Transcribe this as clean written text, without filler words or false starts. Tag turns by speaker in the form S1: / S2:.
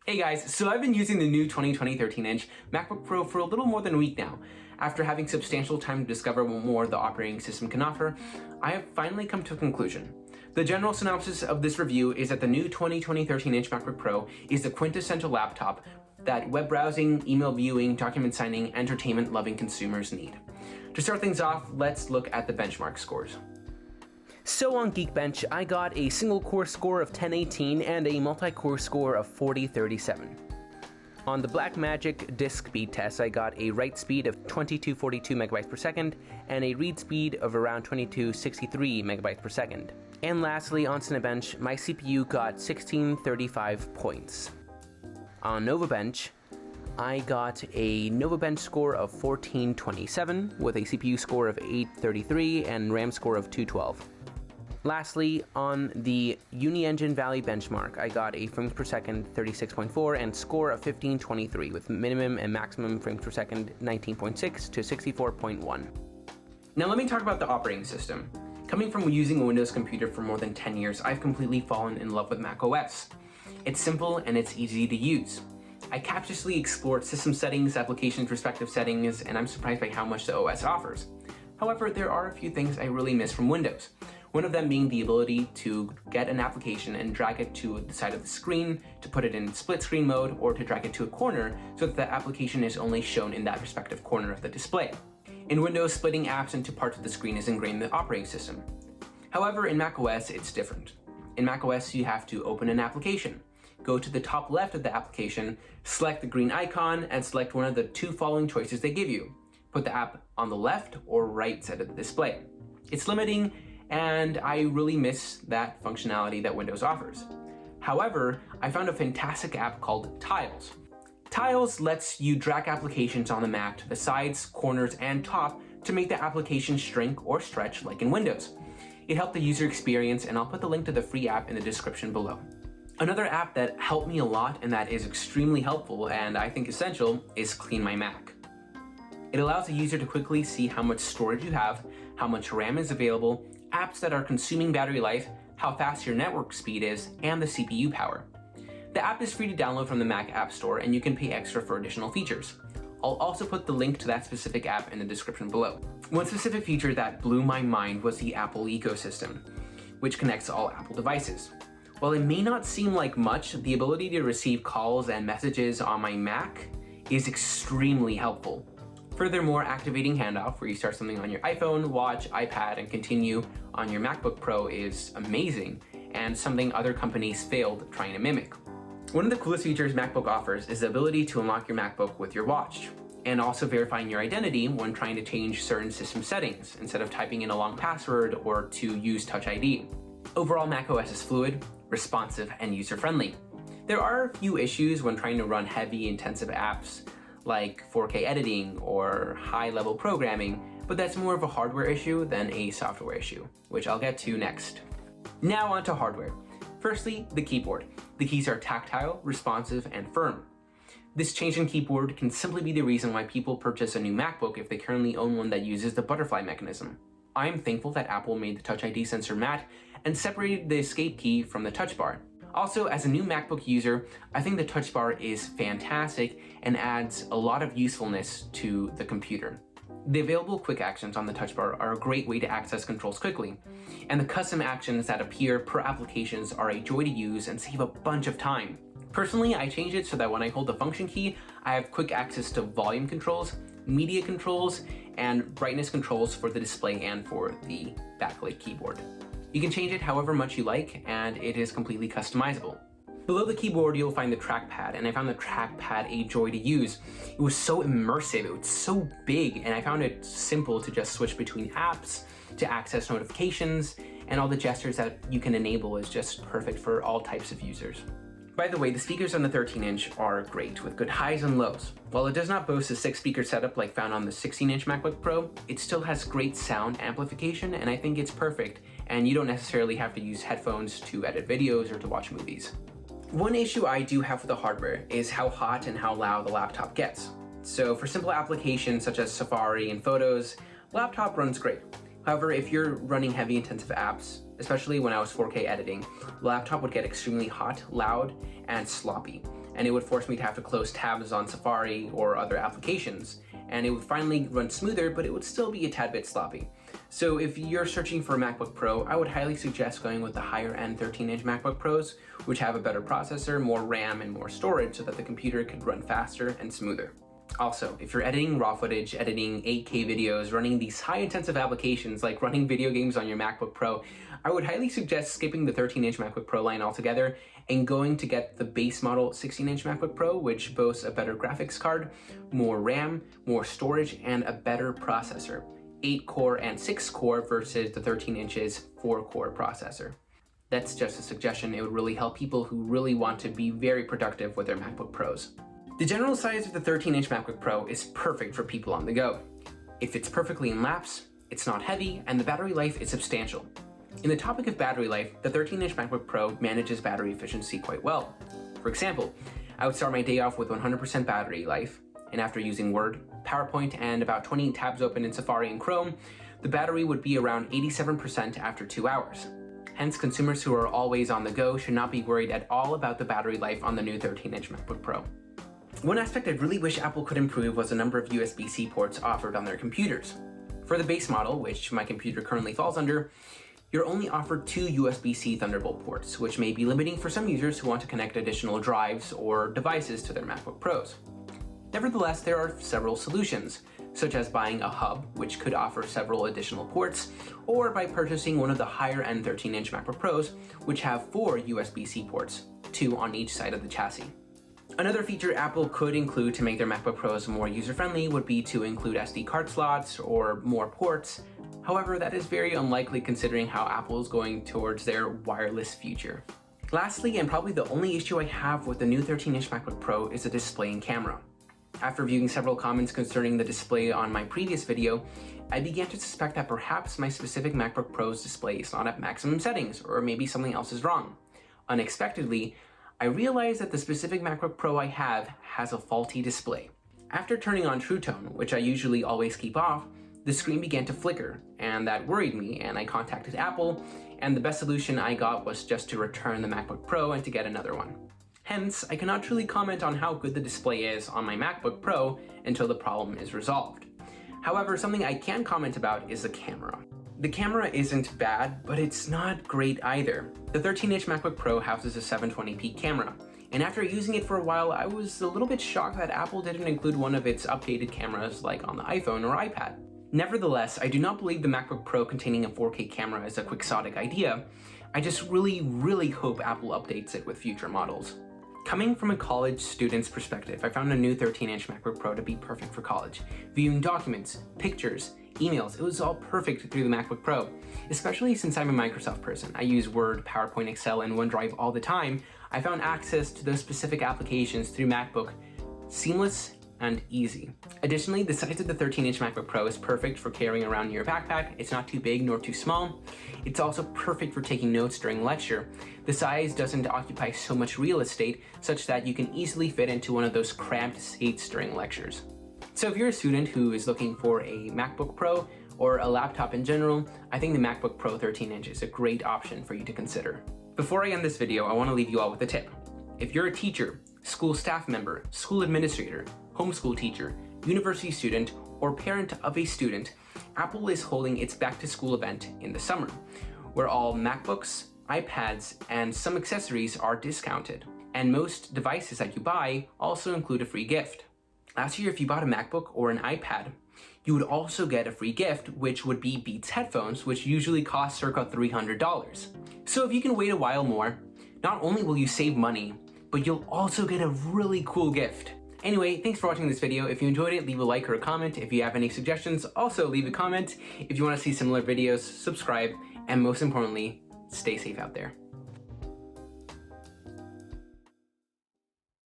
S1: Hey guys, so I've been using the new 2020 13-inch MacBook Pro for a little more than a week now. After having substantial time to discover what more the operating system can offer, I have finally come to a conclusion. The general synopsis of this review is that the new 2020 13-inch MacBook Pro is the quintessential laptop that web browsing, email viewing, document signing, entertainment-loving consumers need. To start things off, let's look at the benchmark scores. So on Geekbench, I got a single-core score of 1018 and a multi-core score of 4037. On the Blackmagic disk speed test, I got a write speed of 2242 megabytes per second and a read speed of around 2263 megabytes per second. And lastly, on Cinebench, my CPU got 1635 points. On NovaBench, I got a NovaBench score of 1427 with a CPU score of 833 and RAM score of 212. Lastly, on the Uni-Engine Valley benchmark, I got a frames per second 36.4 and score of 1523 with minimum and maximum frames per second 19.6 to 64.1. Now let me talk about the operating system. Coming from using a Windows computer for more than 10 years, I've completely fallen in love with macOS. It's simple and it's easy to use. I captiously explored system settings, applications' respective settings, and I'm surprised by how much the OS offers. However, there are a few things I really miss from Windows. One of them being the ability to get an application and drag it to the side of the screen, to put it in split screen mode, or to drag it to a corner so that the application is only shown in that respective corner of the display. In Windows, splitting apps into parts of the screen is ingrained in the operating system. However, in macOS, it's different. In macOS, you have to open an application, go to the top left of the application, select the green icon, and select one of the two following choices they give you. Put the app on the left or right side of the display. It's limiting, and I really miss that functionality that Windows offers. However, I found a fantastic app called Tiles. Tiles lets you drag applications on the Mac to the sides, corners, and top to make the application shrink or stretch like in Windows. It helped the user experience, and I'll put the link to the free app in the description below. Another app that helped me a lot and that is extremely helpful and I think essential is Clean My Mac. It allows the user to quickly see how much storage you have, how much RAM is available, apps that are consuming battery life, how fast your network speed is, and the CPU power. The app is free to download from the Mac App Store, and you can pay extra for additional features. I'll also put the link to that specific app in the description below. One specific feature that blew my mind was the Apple ecosystem, which connects all Apple devices. While it may not seem like much, the ability to receive calls and messages on my Mac is extremely helpful. Furthermore, activating handoff, where you start something on your iPhone, watch, iPad, and continue on your MacBook Pro is amazing, and something other companies failed trying to mimic. One of the coolest features MacBook offers is the ability to unlock your MacBook with your watch, and also verifying your identity when trying to change certain system settings, instead of typing in a long password or to use Touch ID. Overall, macOS is fluid, responsive, and user-friendly. There are a few issues when trying to run heavy, intensive apps, like 4K editing or high-level programming, but that's more of a hardware issue than a software issue, which I'll get to next. Now onto hardware. Firstly, the keyboard. The keys are tactile, responsive, and firm. This change in keyboard can simply be the reason why people purchase a new MacBook if they currently own one that uses the butterfly mechanism. I am thankful that Apple made the Touch ID sensor matte and separated the escape key from the touch bar. Also, as a new MacBook user, I think the touch bar is fantastic and adds a lot of usefulness to the computer. The available quick actions on the touch bar are a great way to access controls quickly, and the custom actions that appear per applications are a joy to use and save a bunch of time. Personally, I changed it so that when I hold the function key, I have quick access to volume controls, media controls, and brightness controls for the display and for the backlit keyboard. You can change it however much you like, and it is completely customizable. Below the keyboard, you'll find the trackpad, and I found the trackpad a joy to use. It was so immersive, it was so big, and I found it simple to just switch between apps, to access notifications, and all the gestures that you can enable is just perfect for all types of users. By the way, the speakers on the 13-inch are great, with good highs and lows. While it does not boast a 6-speaker setup like found on the 16-inch MacBook Pro, it still has great sound amplification, and I think it's perfect, and you don't necessarily have to use headphones to edit videos or to watch movies. One issue I do have with the hardware is how hot and how loud the laptop gets. So for simple applications such as Safari and Photos, laptop runs great. However, if you're running heavy intensive apps, especially when I was 4K editing, the laptop would get extremely hot, loud, and sloppy. and it would force me to have to close tabs on Safari or other applications, and it would finally run smoother, but it would still be a tad bit sloppy. So if you're searching for a MacBook Pro, I would highly suggest going with the higher end 13-inch MacBook Pros, which have a better processor, more RAM, and more storage so that the computer could run faster and smoother. Also, if you're editing raw footage, editing 8K videos, running these high-intensive applications like running video games on your MacBook Pro, I would highly suggest skipping the 13-inch MacBook Pro line altogether and going to get the base model 16-inch MacBook Pro, which boasts a better graphics card, more RAM, more storage, and a better processor. 8-core and 6-core versus the 13 inches 4-core processor. That's just a suggestion. It would really help people who really want to be very productive with their MacBook Pros. The general size of the 13-inch MacBook Pro is perfect for people on the go. It fits perfectly in laps, it's not heavy, and the battery life is substantial. In the topic of battery life, the 13-inch MacBook Pro manages battery efficiency quite well. For example, I would start my day off with 100% battery life, and after using Word, PowerPoint, and about 20 tabs open in Safari and Chrome, the battery would be around 87% after 2 hours. Hence, consumers who are always on the go should not be worried at all about the battery life on the new 13-inch MacBook Pro. One aspect I really wish Apple could improve was the number of USB-C ports offered on their computers. For the base model, which my computer currently falls under, you're only offered 2 USB-C Thunderbolt ports, which may be limiting for some users who want to connect additional drives or devices to their MacBook Pros. Nevertheless, there are several solutions, such as buying a hub, which could offer several additional ports, or by purchasing one of the higher-end 13-inch MacBook Pros, which have 4 USB-C ports, 2 on each side of the chassis. Another feature Apple could include to make their MacBook Pros more user-friendly would be to include SD card slots or more ports. However, that is very unlikely considering how Apple is going towards their wireless future. Lastly, and probably the only issue I have with the new 13-inch MacBook Pro is the display and camera. After viewing several comments concerning the display on my previous video, I began to suspect that perhaps my specific MacBook Pro's display is not at maximum settings, or maybe something else is wrong. Unexpectedly, I realized that the specific MacBook Pro I have has a faulty display. After turning on True Tone, which I usually always keep off, the screen began to flicker, and that worried me, and I contacted Apple, and the best solution I got was just to return the MacBook Pro and to get another one. Hence, I cannot truly comment on how good the display is on my MacBook Pro until the problem is resolved. However, something I can comment about is the camera. The camera isn't bad, but it's not great either. The 13-inch MacBook Pro houses a 720p camera, and after using it for a while, I was a little bit shocked that Apple didn't include one of its updated cameras like on the iPhone or iPad. Nevertheless, I do not believe the MacBook Pro containing a 4K camera is a quixotic idea. I just really hope Apple updates it with future models. Coming from a college student's perspective, I found a new 13-inch MacBook Pro to be perfect for college. Viewing documents, pictures, emails, it was all perfect through the MacBook Pro. Especially since I'm a Microsoft person. I use Word, PowerPoint, Excel, and OneDrive all the time. I found access to those specific applications through MacBook seamless and easy. Additionally, the size of the 13-inch MacBook Pro is perfect for carrying around in your backpack. It's not too big nor too small. It's also perfect for taking notes during lecture. The size doesn't occupy so much real estate, such that you can easily fit into one of those cramped seats during lectures. So if you're a student who is looking for a MacBook Pro or a laptop in general, I think the MacBook Pro 13-inch is a great option for you to consider. Before I end this video, I want to leave you all with a tip. If you're a teacher, school staff member, school administrator, homeschool teacher, university student, or parent of a student, Apple is holding its back-to-school event in the summer, where all MacBooks, iPads, and some accessories are discounted. And most devices that you buy also include a free gift. Last year, if you bought a MacBook or an iPad, you would also get a free gift, which would be Beats headphones, which usually cost circa $300. So if you can wait a while more, not only will you save money, but you'll also get a really cool gift. Anyway, thanks for watching this video. If you enjoyed it, leave a like or a comment. If you have any suggestions, also leave a comment. If you want to see similar videos, subscribe, and most importantly, stay safe out there.